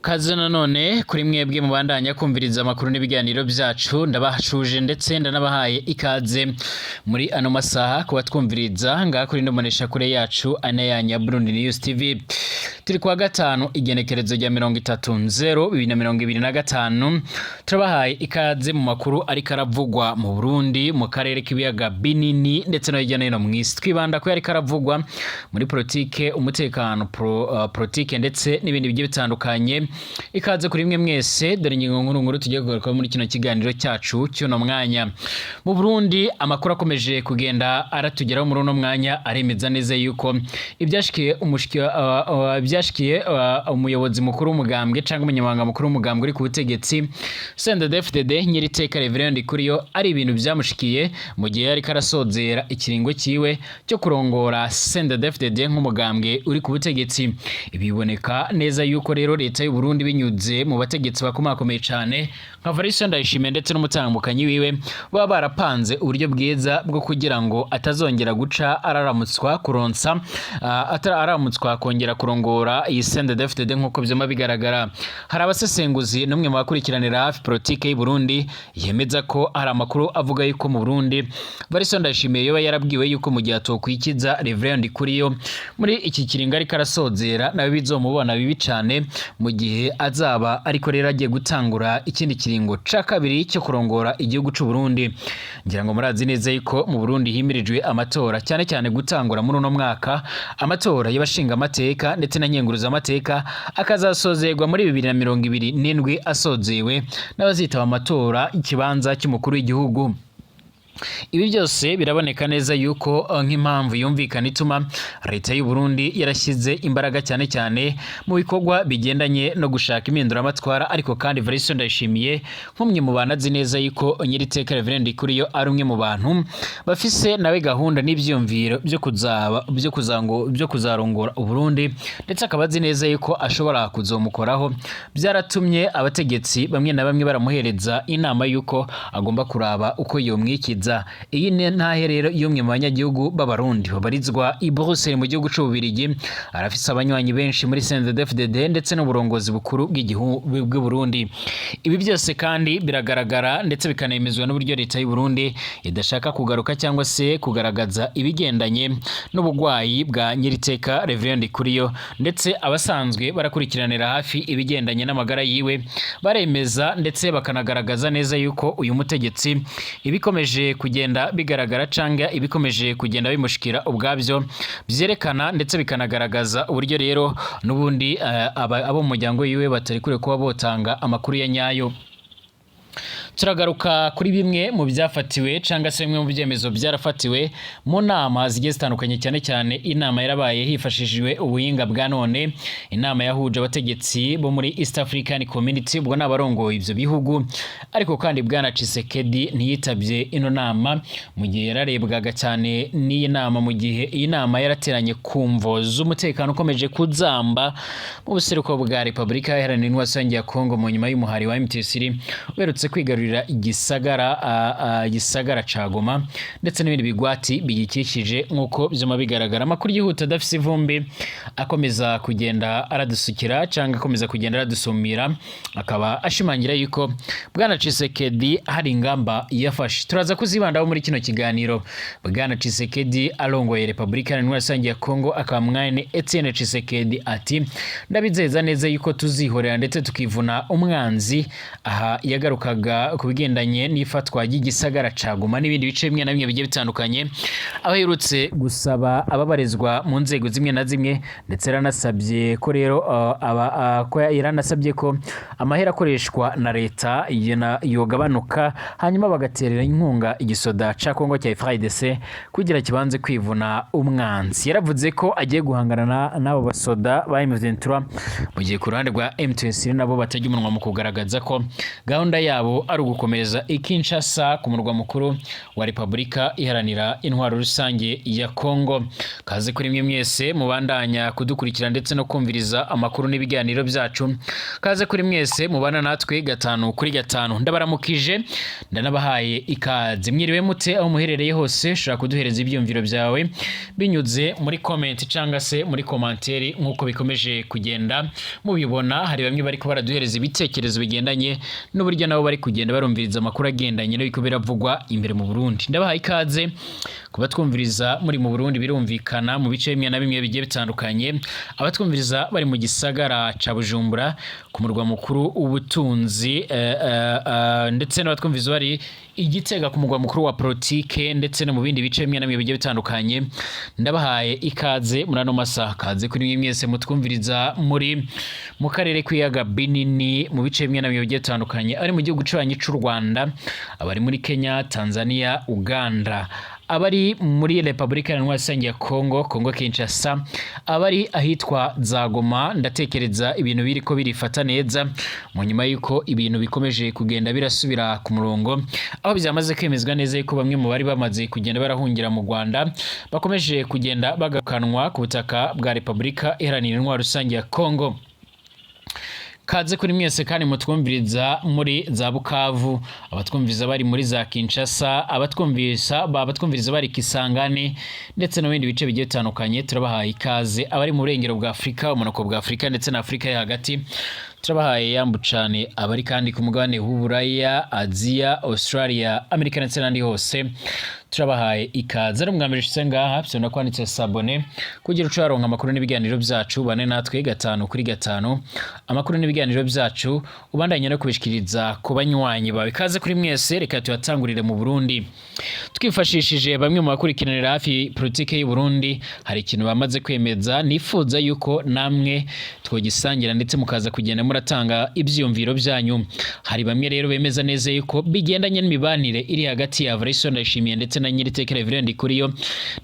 Kaze nanone kuri mwebwe mubandanya kumviriza amakuru n'ibiganiro byacu ndabahashuje ndetse ndanabahaye ikaze muri ano masaha kuba twumviriza ngaha kuri ndomonesha kure yacu ane yanya Burundi News TV. Turi kwa gatanu igenekerezo rya 30/2025 turabahaye ikaze mu makuru ariko aravugwa mu Burundi mu karere k'ibiyaga binini ndetse no hirya no hino mu isi. Twibanda ko yari karavugwa muri politike, umutekano, politike ndetse n'ibindi bigiye bitandukanye. Ikaze kuri mwe mwese dore ingingo nkuru tugiye kugaruka muri kino kiganiro cyacu cy'uno mwanya. Mu Burundi amakuru akomeje kugenda aratugeraho muri uno mwanya aremeza neza yuko ibyashikiye umuyobozi mukuru w'umugambwe cyangwa umunyamabanga mukuru w'umugambwe uri ku butegetsi CNDD-FDD Nyiriteka Reverend Ndikuriyo ari ibintu byamushikiye mu gihe yari karasozera ikiringo ciwe cyo kurongora CNDD-FDD nk'umugambwe uri ku butegetsi. Ibiboneka neza yuko rero leta y'u Burundi binyuze mu bategetsi bakomakomeye cyane nka Variston Ndayishimiye ndetse n'umutambukanyi wiwe baba barapanze uburyo bwiza bwo kugira ngo atazongera guca araramutswa kuronsa ataramutswa kongera kurongora iyi CNDD-FDD nk'uko byoma bigaragara. Hari abasesenguzi n'umwe mu bakurikiranira hafi politike y'u Burundi yemeza ko hari amakuru avuga yuko mu Burundi Variston Ndayishimiye yoba yarabwiwe yuko mu gihe atokwikiza Reverend Ndikuriyo muri iki kiringo ariko arasozera nawe bizomubona bibi cyane mu gihe azaba ariko rero agiye gutangura ikindi kiringo ca kabiri cyo kurongora igihugu c'u Burundi. Ngira ngo murazi neza yuko mu Burundi himirijwe amatora cyane cyane gutangura muri uno mwaka amatora y'abashinga amateka ndetse na nyenguruza amateka akazasozerwa muri 2027 asozewe n'abazitaba amatora ikibanza cy'umukuru w'igihugu. Ibi byose biraboneka neza yuko nk'impamvu yumvikana ituma leta y'u Burundi yarashyize imbaraga cyane cyane mu bikorwa bigendanye no gushaka impinduramatwara, ariko kandi Variston Ndayishimiye nk'umwe mu banazi neza yuko Nyiriteka Reverend Ndikuriyo ari umwe mu bantu bafise nawe gahunda n'ivyumviro byo kuzarongora u Burundi ndetse akabazi neza yuko ashobora kuzomukoraho. Byaratumye abategetsi bamwe na bamwe baramuhereza inama yuko agomba kuraba uko yomwikiza. Iyi ntahe rero y'umwe mu banyagihugu b'abarundi babarizwa i Bruxelles mu gihugu c'Ububirigi arafise abanywanyi benshi muri CNDD-FDD ndetse n'uburongozi bukuru bw'igihugu bw'u Burundi. Ibi byose kandi biragaragara ndetse bikanemezwa n'uburyo leta y'u Burundi idashaka kugaruka cyangwa se kugaragaza ibigendanye n'ubugwayi bwa Nyiriteka Reverend Ndikuriyo, ndetse abasanzwe barakurikiranira hafi ibigendanye n'amagara yiwe baremeza ndetse bakanagaragaza neza yuko uyu mutegetsi ibikomeje kugenda bigaragara canga ibikomeje kugenda bimushikira ubwabyo byerekana ndetse bikanagaragaza uburyo rero n'ubundi abo mu muryango yiwe batari kure kuba botanga amakuru ya nyayo. Turagaruka kuri bimwe mu byafatiwe canga se bimwe mu byemezo byarafatiwe mu nama zigiye zitandukanye, cyane cyane inama yarabaye hifashishijwe ubuhinga bwa none, inama yahuje abategetsi bo muri East African Community ubwo n'abarongoye ivyo bihugu, ariko kandi Bwana Tshisekedi ntiyitabye ino nama mu gihe yararebwaga cyane n'iyi nama, mu gihe iyi nama yarateranye kumvo z'umutekano ukomeje kuzamba mu buseruko bwa Republika Iharanira Intwaro ya Kongo mu nyuma y'umuhari wa M23 werutse kwigarurira igisagara ca Goma ndetse n'ibindi bigwati bigikikije nk'uko byoma bigaragara. Amakuru yihuta adafise ivumbi akomeza kugenda aradusukira cyangwa akomeza kugenda aradusumira, akaba ashimangira yuko Bwana Tshisekedi hari ingamba yafashe. Turaza kuzibandaho muri kino kiganiro. Bwana Tshisekedi arongoye Republika Iharanira Intwaro ya Kongo akaba mwene Etienne Tshisekedi ati ndabizeza neza yuko tuzihorera ndetse tukivuna umwanzi. Aha yagarukaga ku bigendanye n'ifatwa ry'igisagara ca Goma n'ibindi bice bimwe na bimwe bigiye bitandukanye, aho yerutse gusaba ababarizwa mu nzego zimwe na zimwe ndetse ranasabye ko rero yaranasabye ko amahera akoreshwa na leta yogabanuka hanyuma bagaterera inkunga igisoda ca Kongo cya FARDC kugira kibanze kwivuna umwanzi. Yaravuze ko agiye guhangana n'abo basoda ba M23 mu gihe ku ruhande rwa M23 nabo batajya umunwa mu kugaragaza ko gahunda yabo ari ari ugukomereza Kinshasa ku murwa mukuru wa Repubulika Iharanira Intwaro Rusange ya Kongo. Kaze kuri mwe mwese mubandanya kudukurikira ndetse no kumviriza amakuru n'ibiganiro byacu. Kaze kuri mwese mubana natwe 5 kuri 5. Ndabaramukije ndanabahaye ikaze. Mwiriwe mute aho muherereye hose, shaka kuduhereza ibyumviro byawe binyuze muri comment cyangwa se muri commentaire nkuko bikomeje kugenda mubibona. Hari bamwe bari ko baraduhereza ibitekerezo bigendanye n'uburyo nabo bari kugenda barumviriza amakuru agendanye n'ibiko biravugwa imbere mu Burundi. Ndabahaye ikaze kuba twumviriza muri mu Burundi, birumvikana mu bice bimwe na bimwe bigiye bitandukanye. Abatwumviriza bari mu gisagara ca Bujumbura ku murwa mukuru ubutunzi ndetse n'abatwumviriza bari Igitega ku murwa mukuru wa politike ndetse no mu bindi bice bimwe na bimwe bigiye bitandukanye. Ndabahaye ikaze muri ano masaha. Kaze kuri mwe mwese mutwumviriza muri mu karere k'iyaga binini mu bice bimwe na bimwe bigiye bitandukanye, ari mu gihugu cy'u Rwanda, abari muri Kenya, Tanzania, Uganda, abari muri Repubulika Iharanira Rusange ya Kongo, Kongo Kinshasa, abari ahitwa Zagoma. Ndatekereza ibintu biriko birifata neza mu nyuma yuko ibintu bikomeje kugenda birasubira ku murongo, aho byamaze kwemezwa neza yuko bamwe mu bari bamaze kugenda barahungira mu Rwanda bakomeje kugenda bagakanwa ku butaka bwa Repubulika Iharanira Intwaro Rusange ya Kongo. Kaze kuri mwese kandi mutwumviriza muri za Bukavu, abatwumviriza bari muri za Kinshasa, abatwumviriza bari Kisangani ndetse no bindi bice bigiye bitandukanye. Turabahaye ikaze. Abari mu burengero bwa Afrika, umunako bwa Afrika ndetse na Afrika yo hagati, turabahaye yambu cyane. Abari kandi ku mugabane w'Uburaya, Aziya, Australia, Amerika ndetse n'andi hose, turabahaye ikaze. Ari mwambere shise ngaha byona kwanditse sabone kugira ucaronka amakuru n'ibiganiro byacu, bane natwe 5 kuri 5. Amakuru n'ibiganiro byacu ubandanye no kubishikiriza ku banywanyi bawe. Kaze kuri mwese, reka tuyatangurire mu Burundi twifashishije bamwe mu bakurikiranira hafi politike y'u Burundi. Hari ikintu bamaze kwemeza, nifuza yuko namwe twogisangira ndetse mukaza kugenda muratanga ibyiyumviro byanyu. Hari bamwe rero bemeza neza yuko bigendanye n'imibanire iri hagati ya Evariste Ndayishimiye ndetse na Nyiriteka Reverend Ndikuriyo,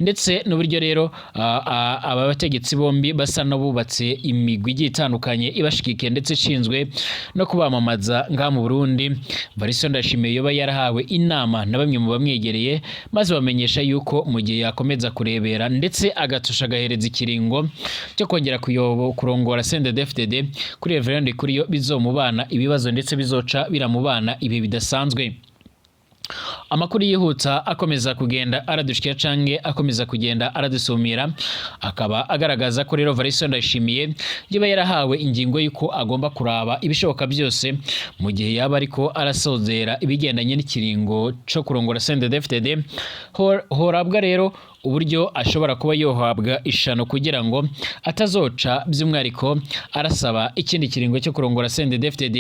ndetse n'uburyo rero aba bategetsi bombi basa n'abubatse imigwi igiye itandukanye ibashikikiye ndetse ishinzwe no kubamamaza ngaha mu Burundi. Evariste Ndayishimiye yoba yarahawe inama na bamwe mu bamwegereye, maze bamenyesha yuko mu gihe yakomeza kurebera ndetse agatusha agahereza ikiringo cyo kongera kurongora CNDD-FDD kuri Reverend Ndikuriyo bizomubana ibibazo ndetse bizoca biramubana ibi bidasanzwe. Amakuru yihuta akomeza kugenda aradushikira canke akomeza kugenda aradusumira, akaba agaragaza ko rero Evariste Ndayishimiye yiba yarahawe ingingo yuko agomba kuraba ibishoboka byose mu gihe yaba ariko arasozera ibigendanye n'ikiringo cyo kurongora CNDD-FDD, horabwa rero uburyo ashobora kuba yohabwa ishano kugira ngo atazoca by'umwariko arasaba ikindi kiringo cyo kurongora CNDD-FDD.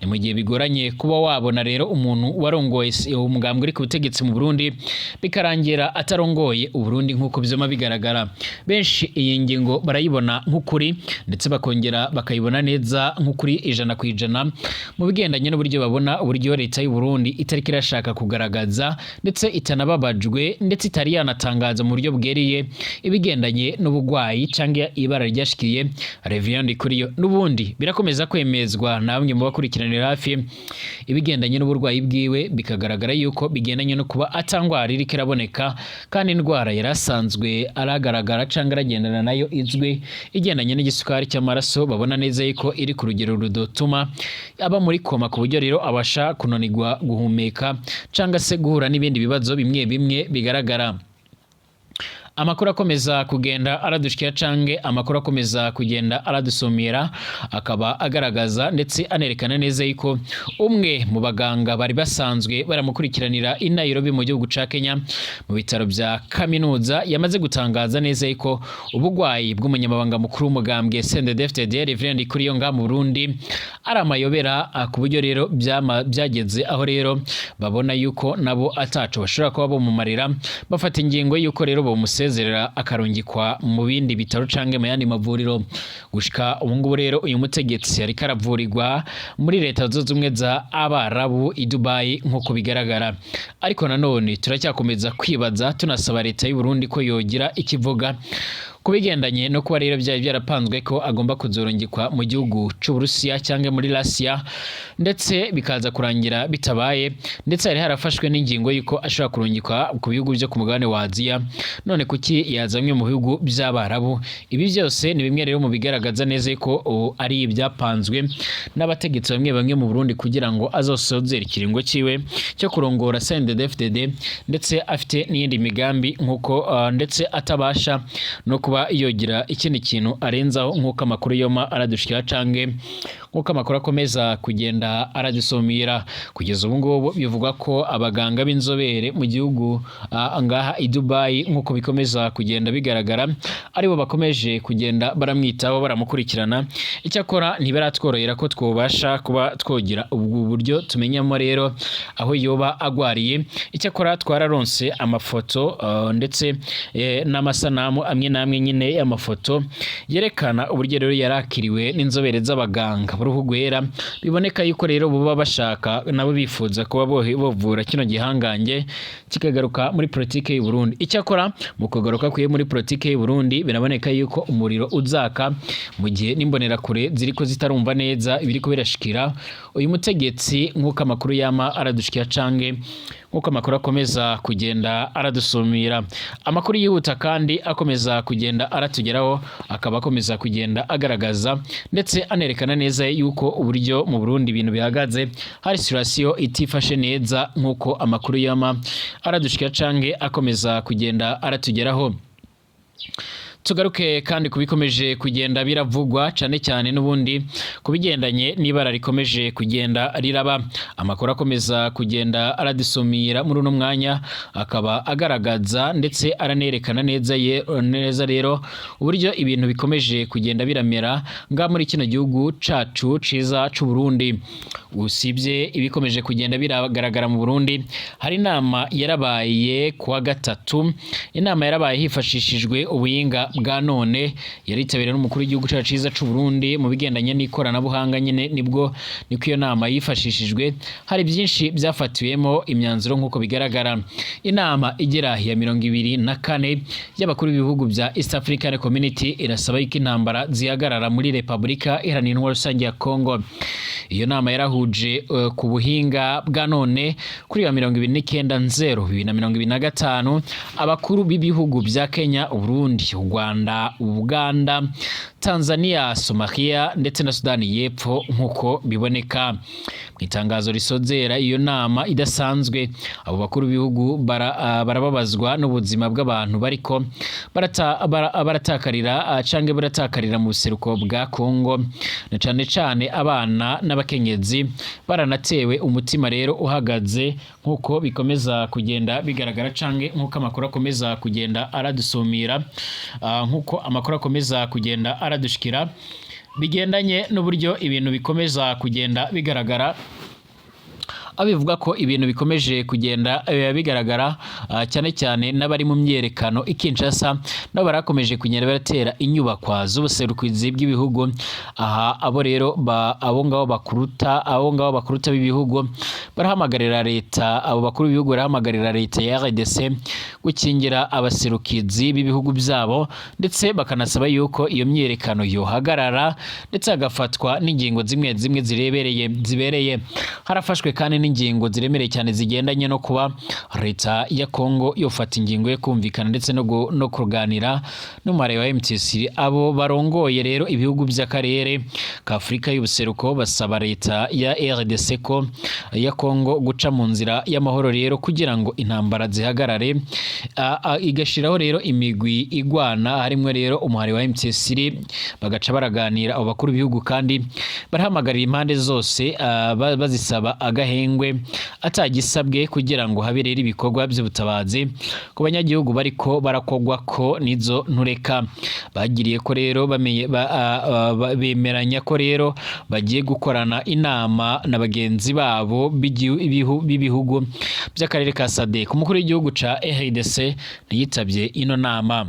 Ni mu gihe bigoranye kuba wabona rero umuntu warongoye umugambwe uri ku butegetsi mu Burundi bikarangira atarongoye u Burundi nk'uko bizoma bigaragara. Benshi iyi ngingo barayibona nk'ukuri ndetse bakongera bakayibona neza nk'ukuri 100% mu bigendanye n'uburyo babona uburyo leta y'u Burundi itari kirashaka kugaragaza ndetse itanababajwe ndetse itari yanatangaza mu buryo bweriye ibigendanye n'ubugwayi cyangwa ibara ryashikiriye Reverend Ndikuriyo. N'ubundi birakomeza kwemezwa na bamwe mu bakurikiranira hafi ibigendanye n'uburwayi bwiwe, bikagaragara yuko bigendanye no kuba atangwara iri kiraboneka kandi indwara yarasanzwe aragaragara cyangwa aragendana nayo izwe igendanye n'igisukari cy'amaraso. Babona neza yuko iri ku rugero rudotuma aba muri koma, ku buryo rero abasha kunanirwa guhumeka cyangwa se guhura n'ibindi bibazo bimwe bimwe bigaragara. Amakuru akomeza kugenda aradushikira cange amakuru akomeza kugenda aradusomera, akaba agaragaza ndetse anerekana neza yuko umwe mu baganga bari basanzwe baramukurikiranira i Nairobi mu gihugu ca Kenya mu bitaro bya kaminuza yamaze gutangaza neza yuko ubugwayi bw'umunyamabanga mukuru w'umugambwe CNDD-FDD Reverend Ndikuriyo ngaha mu Burundi ari amayobera, ku buryo rero byageze aho rero babona yuko nabo ataco bashobora kuba bomumarira, bafata ingingo yuko rero bomusezerera akarungikwa mu bindi bitaro canke mu yandi mavuriro. Gushika ubu ngubu rero uyu mutegetsi ari karavurirwa muri leta zunze ubumwe za Abarabu i Dubai nk'uko bigaragara, ariko nanone turacyakomeza kwibaza tunasaba leta y'u Burundi ko yogira ikivuga kubigendanye no kuba rero byari byarapanzwe ko agomba kuzorongekwa mu gihugu c'u Burusiya cyangwa muri Russia ndetse bikaza kurangira bitabaye, ndetse hari harafashwe n'ingingo yuko ashobora kurungikwa ku bihugu byo ku mugabane wa Aziya. None kuki yazanywe mu bihugu by'Abarabu? Ibi byose ni bimwe rero mu bigaragaza neza ko ari ibyapanzwe n'abategetsi bamwe mu Burundi kugira ngo azosozera ikiringo ciwe cyo kurongora CNDD-FDD, ndetse afite n'iyindi migambi nkuko ndetse atabasha no kuba yogira ikindi kintu arenzaho nkuko amakuru yoma aradushikira canke nkuko amakuru akomeza kugenda aradusomira. Kugeza ubu ngubu bivugwa ko abaganga b'inzobere mu gihugu ngaha i Dubai nkuko bikomeza kugenda bigaragara aribo bakomeje kugenda baramwitaho baramukurikirana. Icyakora ntibaratworohera ko twobasha kuba twogira ubwo buryo tumenyamo rero aho yoba agwariye. Icyakora twararonse amafoto ndetse n'amasanamu amwe namwe nyine y'amafoto yerekana uburyo rero yarakiriwe n'inzobere z'abaganga b'uruhu rwera. Biboneka yuko rero buba bashaka nabo bifuza kuba bovura kino gihangange kikagaruka muri politike y'u Burundi. Icyakora mu kugaruka kwiye muri politike y'u Burundi biraboneka yuko umuriro uzaka mu gihe n'imbonera kure ziriko zitarumva neza ibiriko birashikira uyu mutegetsi nkuko amakuru yama aradushikira canke nkuko amakuru akomeza kugenda aradusumira. Amakuru yihuta kandi akomeza kugenda aratugeraho, akaba akomeza kugenda agaragaza ndetse anerekana neza yuko uburyo mu Burundi ibintu bihagaze, hari situation itifashe neza nkuko amakuru yama aradushikira canke akomeza kugenda aratugeraho. Tugaruke kandi kubikomeje kugenda biravugwa cyane cyane n'ubundi kubigendanye n'ibara rikomeje kugenda riraba. Amakuru akomeza kugenda aradusumira muri uno mwanya, akaba agaragaza ndetse aranerekana neza rero uburyo ibintu bikomeje kugenda biramera nga muri kino gihugu cacu ciza c'u Burundi. Usibye ibikomeje kugenda biragaragara mu Burundi, hari inama yarabaye kuwa gatatu. Inama yarabaye hifashishijwe ubuyinga bwa none, yaritabiriwe n'umukuru w'igihugu cyacu ciza c'u Burundi mu bigendanye n'ikoranabuhanga. Nyine niko iyo nama yifashishijwe, hari byinshi byafatiwemo imyanzuro nkuko bigaragara. Inama igera ya 24 y'abakuru b'ibihugu bya East African Community irasaba yuko intambara zihagarara muri Repubulika Iharanira Intwaro Rusange ya Congo. Iyo nama yarahuje ku buhinga bwa none kuri ya 29/0/2025 abakuru b'ibihugu bya Kenya, Burundi, Rwanda, Uganda, Tanzania, Somalia ndetse na Sudani y'Epfo nkuko biboneka mu itangazo risozera iyo nama idasanzwe. Abo bakuru b'ibihugu barababazwa n'ubuzima bw'abantu bariko baratakarira canke baratakarira mu buseruko bwa Congo, na cane abana n'abakenyezi baranatewe umutima rero uhagaze nkuko bikomeza kugenda bigaragara canke nkuko amakuru akomeza kugenda aradusumira, nkuko amakuru akomeza kugenda aradushikira bigendanye n'uburyo ibintu bikomeza kugenda bigaragara. Abivuga ko ibintu bikomeje kugenda bigaragara cyane n'abari mu myerekano ikinshasa nabo barakomeje kugenda baratera inyubakwa z'ubuserukizi bw'ibihugu. Aha abo rero abo ngabo bakuruta b'ibihugu barahamagarira leta, abo bakuru b'ibihugu barahamagarira leta ya RDC gukingira abaserukizi b'ibihugu byabo, ndetse bakanasaba yuko iyo myerekano yohagarara ndetse hagafatwa n'ingingo zimwe zibereye. Harafashwe kandi n'ingingo ziremereye cyane zigendanye no kuba leta ya Congo yofata ingingo yo kumvikana ndetse no kuganira n'umare wa MTC. Abo barongoye rero ibihugu by'akarere ka Afrika y'ubuseruko basaba leta ya RDC ko ya Congo guca mu nzira y'amahoro rero kugira ngo intambara zihagarare, igashiraho rero imigwi igwana harimo rero umuhari wa MTC, bagaca baraganira. Abo bakuru b'ibihugu kandi barahamagarira impande zose bazisaba agahengwe atagisabwe kugira ngo habe rero ibikorwa by'ubutabazi ku banyagihugu bariko barakogwa ko nizo ntureka. Bagiriye ko rero bemeranya ko rero bagiye gukorana inama na bagenzi babo b'ibihugu by'akarere ka SADC. Umukuru w'igihugu ca RDC ntiyitabye ino nama.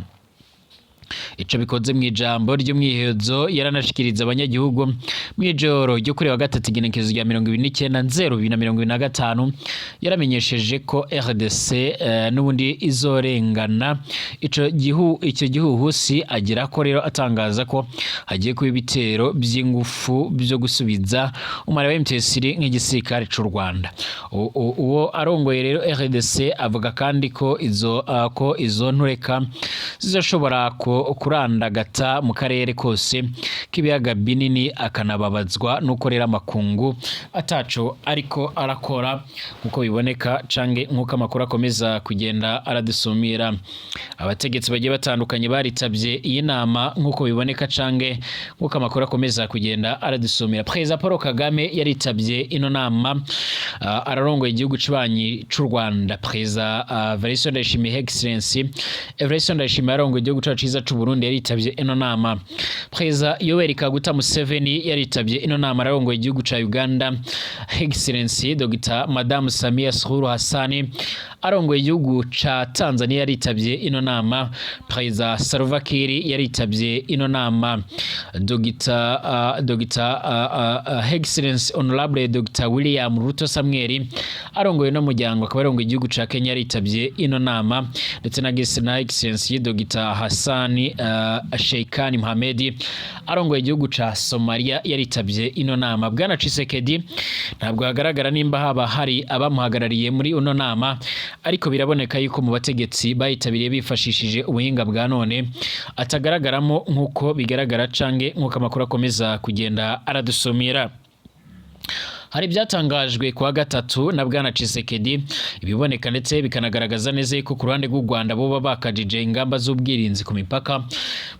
ico bikoze mu ijambo ry'umwihezo yaranashikiriza abanyagihugu mwijoro ryo kuri wa gatatu igenekerezo rya 29/02/2025 yaramenyesheje ko RDC n'ubundi izorengana icyo gihuhusi agira ko rero atangaza ko hagiye kuba ibitero by'ingufu byo gusubiza umara wa M23 nk'igisirikare cy'u Rwanda. Uwo arongoye rero RDC avuga kandi ko izo ntureka zizoshobora kurandagata mu karere kose k'ibiyaga binini akanababazwa nuko rero amakungu ataco ariko arakora nkuko biboneka cange nkuko amakuru akomeza kugenda aradusumira. Abategetsi bagiye batandukanye baritabye iyi nama nkuko biboneka cange nkuko amakuru akomeza kugenda aradusumira. President Paul Kagame yaritabye ino nama ararongoye igihugu cibanyi c'u Rwanda. President Evariste Ndayishimiye Excellency Evariste Ndayishimiye arongoye igihugu cacu ciza c'u Burundi yaritabye ino nama. President Yoweri Kaguta Museveni yaritabye ino nama ararongoye igihugu ca Uganda. Excellency Dr. Madame Samia Suluhu Hassan arongoye igihugu ca Tanzania yaritabye ino nama. President Salva Kiir yaritabye ino nama. Dr. Excellency Honorable Dr. William Ruto Samuel arongoye no muryango akaba arongoye igihugu ca Kenya yaritabye ino nama, ndetse na Excellency Dr. Hassan Sheikhan Mohamed arongoye igihugu ca Somalia yaritabye ino nama. Bwana Tshisekedi ntabwo hagaragara nimba haba hari abamuhagarariye muri ino nama, ariko biraboneka yuko mu bategetsi bayitabiriye bifashishije ubuhinga bwa none atagaragaramo nkuko bigaragara cange nkuko amakuru akomeza kugenda aradusomera. Hari byatangajwe kwa gatatu na Bwana Tshisekedi ibiboneka ndetse bikanagaragaza neza ko ku ruhande rw'u Rwanda bo bakajije ingamba z'ubwirinzi ku mipaka,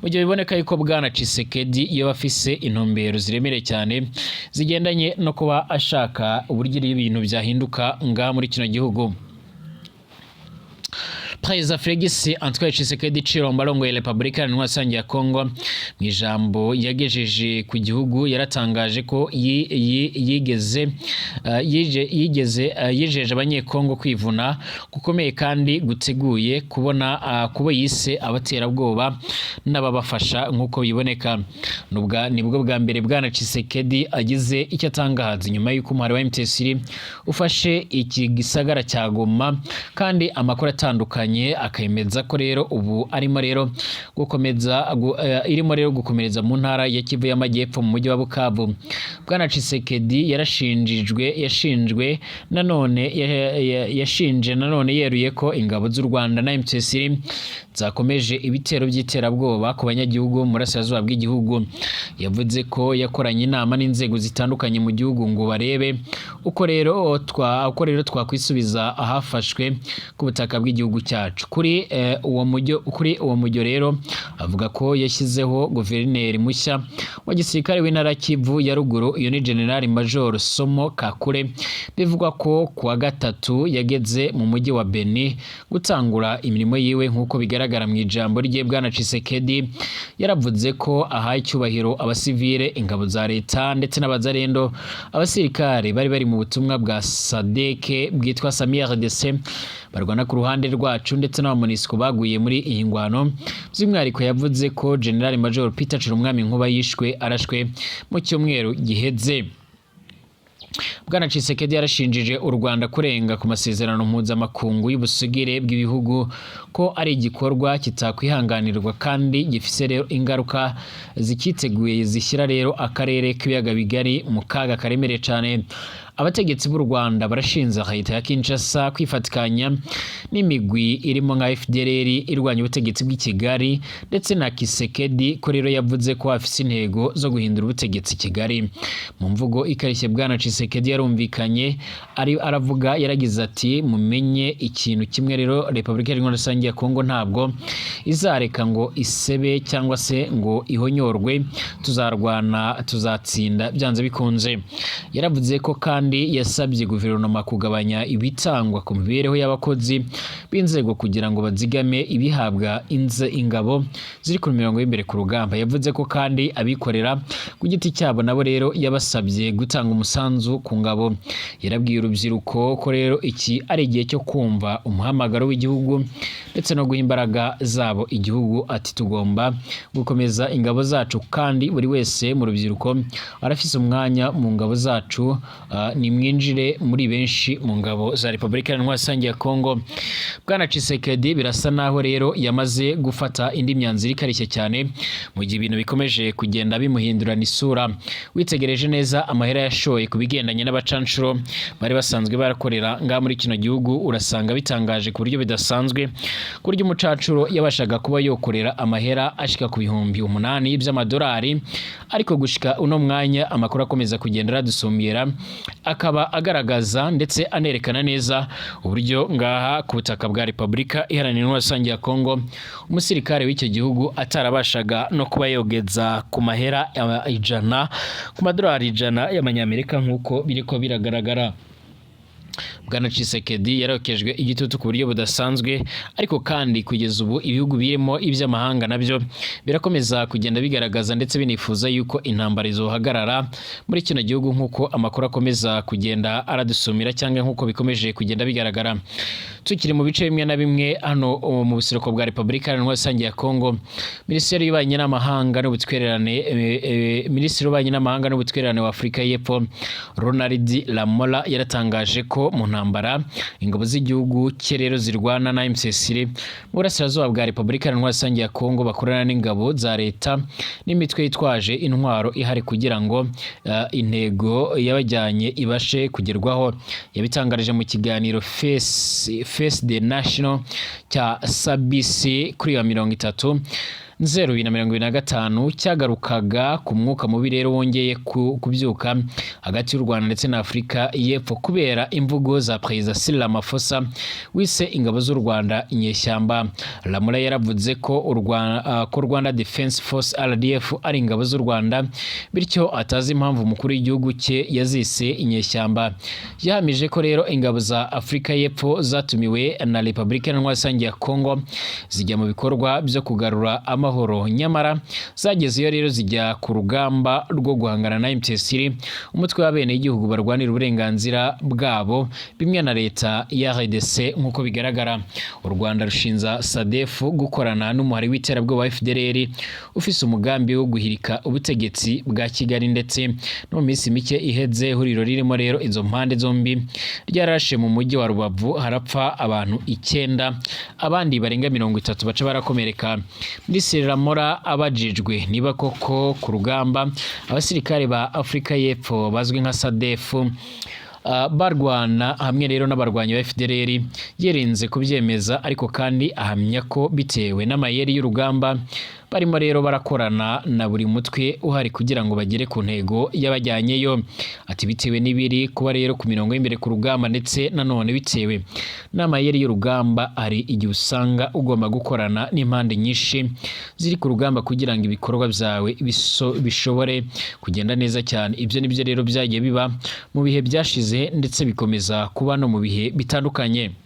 mu gihe biboneka yuko Bwana Tshisekedi iyo bafise intumbero ziremereye cyane zigendanye no kuba ashaka uburyo ibintu byahinduka ngaha muri kino gihugu. President Felix Antoine Tshisekedi Tshilombo arongoye Repubulika Iharanira Demokarasi ya Kongo mu ijambo yagejeje ku gihugu yaratangaje ko yijeje abanyekongo kwivuna gukomeye kandi guteguye kubona kubo yise abaterabwoba n'ababafasha nkuko biboneka. Nibwo bwa mbere Bwana Tshisekedi agize icyo atangaza nyuma y'uko umubare wa M23 ufashe iki gisagara cya Goma, kandi amakuru atandukanye akemeza ko rero ubu arimo rero gukomereza mu ntara ya Kivu y'Amajyepfo mu mujyi wa Bukavu. Bwana Tshisekedi yashinje nanone yeruye ko ingabo z'u Rwanda na M23 zakomeje ibitero by'iterabwoba ku banyagihugu mu burasirazuba bw'igihugu. Yavuze ko yakoranye inama n'inzego zitandukanye mu gihugu ngo barebe uko rero twakwisubiza ahafashwe ku butaka bw'igihugu cyacu. Kuri uwo mujyo rero avuga ko yashyizeho guverineri mushya wa gisirikare w'intara Kivu ya ruguru, iyo ni General Major Somo Kakule. Bivugwa ko kuwa gatatu yageze mu mujyi wa Beni gutangura imirimo yiwe nkuko bigaragara mu ijambo rye. Bwana Tshisekedi yaravuze ko ahaye icyubahiro abasivile, ingabo za leta ndetse n'abazarendo. Abasirikare bari mu butumwa bwa SADC bwitwa Samia RDC barwana ku ruhande rwacu ndetse n'abamonisiko baguye muri iyi ngwano. By'umwihariko yavuze ko General Major Peter Chirumwami Nkuba yishwe arashwe mu cyumweru giheze. Bwana Tshisekedi yarashinjije u Rwanda kurenga ku masezerano mpuzamakungu y'ubusugire bw'ibihugu ko ari igikorwa kitakwihanganirwa kandi gifise rero ingaruka zikiteguye zishyira rero akarere k'ibiyaga bigari mu kaga karemereye cyane. Abategetsi b'u Rwanda barashinza leta ya Kinshasa kwifatikanya n'imigwi irimo nka FDLR irwanya ubutegetsi bw'i Kigali ndetse na Tshisekedi ko rero yavuze ko afise intego zo guhindura ubutegetsi Kigali. Mu mvugo ikarishye Bwana Tshisekedi yarumvikanye aravuga, yaragize ati mumenye ikintu kimwe rero, Repubulika Iharanira Demokarasi ya Kongo ntabwo izareka ngo isebe cyangwa se ngo ihonyorwe, tuzarwana tuzatsinda byanze bikunze. Yaravuze ko kandi kandi yasabye guverinoma kugabanya ibitangwa ku mibereho y'abakozi b'inzego kugira ngo bazigame ibihabwa ingabo ziri ku mirongo y'imbere ku rugamba. Yavuze ko kandi abikorera ku giti cyabo nabo rero yabasabye gutanga umusanzu ku ngabo. Yarabwiye urubyiruko ko rero iki ari igihe cyo kumva umuhamagaro w'igihugu ndetse no guha imbaraga zabo igihugu. Ati tugomba gukomeza ingabo zacu kandi buri wese mu rubyiruko arafise umwanya mu ngabo zacu. Ni mwinjire muri benshi mu ngabo za Repubulika Iharanira Rusange ya Kongo. Bwana Tshisekedi birasa naho rero yamaze gufata indi myanzuro ikarishye cyane mu gihe ibintu bikomeje kugenda bimuhindurana isura. Witegereje neza amahera yashoye ku bigendanye n'abacanshuro bari basanzwe barakorera ngaha muri kino gihugu, urasanga bitangaje ku buryo bidasanzwe ku buryo umucancuro yabashaga kuba yokorera amahera ashika ku bihumbi 8 by'amadolari, ariko gushika uno mwanya amakuru akomeza kugenda radusumira akaba agaragaza ndetse anerekana neza uburyo ngaha ku butaka bwa Repubulika Iharanira Rusange ya Kongo umusirikare w'icyo gihugu atarabashaga no kuba yogeza ku mahera ijana ku madolari 100 y'amanyamerika nk'uko biriko biragaragara. Bwana Tshisekedi yarokejwe igitutu ku buryo budasanzwe, ariko kandi kugeza ubu ibihugu birimo iby'amahanga nabyo birakomeza kugenda bigaragaza ndetse binifuza yuko intambara izohagarara muri kino gihugu nk'uko amakuru akomeza kugenda aradusumira cyangwa nk'uko bikomeje kugenda bigaragara. Tukiri mu bice bimwe na bimwe hano mu buseruko bwa Repubulika Iharanira Rusange ya Kongo, Minisitiri w'Ububanyi n'Amahanga n'Ubutwererane wa Afurika y'Epfo Ronald Lamola yaratangaje ko mu ntambara ingabo z'igihugu cye rero zirwana na M23 mu burasirazuba bwa Repubulika Iharanira Rusange ya Kongo bakorana n'ingabo za leta n'imitwe yitwaje intwaro ihari kugira ngo intego yabajyanye ibashe kugerwaho. Yabitangarije mu kiganiro Face the National cya SABC kuri ya 30/02/2025 cyagarukaga ku mwuka mubi rero wongeye kubyuka hagati y'u Rwanda ndetse na Afurika y'Epfo kubera imvugo za Perezida Cyril Ramaphosa wise ingabo z'u Rwanda inyeshyamba. Lamola yaravuze ko Rwanda Defense Force RDF ari ingabo z'u Rwanda, bityo atazi impamvu umukuru w'igihugu cye yazise inyeshyamba. Yahamije ko rero ingabo za Afurika y'Epfo zatumiwe na Repubulika Iharanira Rusange ya Kongo zijya mu bikorwa byo kugarura amahoro, nyamara zagezeyo rero zijya ku rugamba rwo guhangana na M23, umutwe w'abene igihugu barwanira uburenganzira bwabo bimwe na leta ya RDC nk'uko bigaragara. U Rwanda rushinza SADF gukorana n'umuhari w'iterabwoba wa FDLR ufise umugambi wo guhirika ubutegetsi bwa Kigali, ndetse no mu minsi mike iheze ihuriro ririmo rero izo mpande zombi ryarashe mu mujyi wa Rubavu harapfa abantu 9, abandi barenga 30 baca barakomereka. Minisitiri Lamola abajijwe niba koko ku rugamba abasirikare ba Afurika y'Epfo bazwi nka SADF barwana hamwe rero n'abarwanyi ba FDLR, yirinze kubyemeza, ariko kandi ahamya ko bitewe n'amayeri y'urugamba barimo rero barakorana na buri mutwe uhari kugira ngo bagere ku ntego yabajyanyeyo. Ati bitewe n'ibiri kuba rero ku mirongo y'imbere ku rugamba ndetse nanone bitewe n'amayeri y'urugamba, hari igihe usanga ugomba gukorana n'impande nyinshi ziri ku rugamba kugira ngo ibikorwa byawe bishobore kugenda neza cyane. Ibyo nibyo rero byagiye biba mu bihe byashize ndetse bikomeza kuba no mu bihe bitandukanye.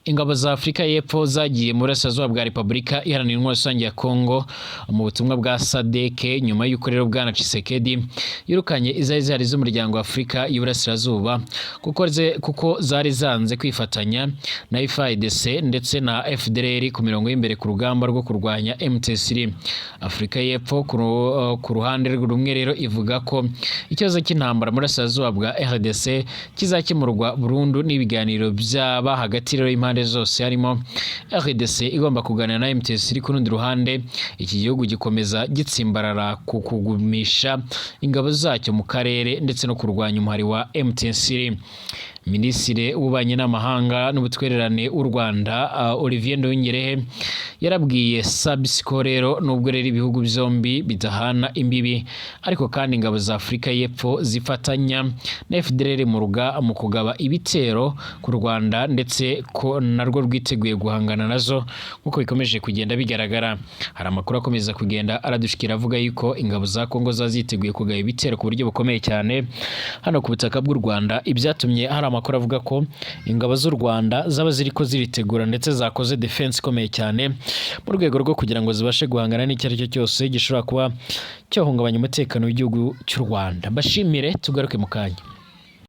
Ingabo za Afurika y'Epfo zagiye mu burasirazuba bwa Repubulika Iharanira Rusange ya Kongo mu butumwa bwa SADC nyuma y'uko rero Bwana Tshisekedi yirukanye izari zihari z'umuryango wa Afurika y'Uburasirazuba kuko zari zanze kwifatanya na FARDC ndetse na FDLR ku mirongo y'imbere ku rugamba rwo kurwanya M23. Afurika y'Epfo ku ruhande rumwe rero ivuga ko ikibazo cy'intambara mu burasirazuba bwa RDC kizakemurwa burundu n'ibiganiro byaba hagati rero impande zose, harimo RDC igomba kuganira na M23. Ku rundi ruhande iki gihugu gikomeza gitsimbarara ku kugumisha ingabo zacyo mu karere ndetse no kurwanya umuhari wa M23. Minisitiri w'Ububanyi n'Amahanga n'Ubutwererane w'u Rwanda Olivier Nduhungirehe yarabwiye Sabis ko rero nubwo rero ibihugu byombi bidahana imbibi ariko kandi ingabo za Afurika y'Epfo zifatanya na FDLR mu kugaba ibitero ku Rwanda ndetse ko narwo rwiteguye guhangana nazo nkuko bikomeje kugenda bigaragara. Hari amakuru akomeza kugenda aradushikira avuga yuko ingabo za Kongo zaziteguye kugaba ibitero ku buryo bukomeye cyane hano ku butaka bw'u Rwanda. Ibyatumye hari amakuru avuga ko ingabo z'u Rwanda zaba ziriko ziritegura ndetse zakoze defense ikomeye cyane mu rwego rwo kugira ngo zibashe guhangana n'icyo ari cyo cyose gishobora kuba cyohungabanya umutekano w'igihugu cy'u Rwanda. Bashimire, tugaruke mu kanya.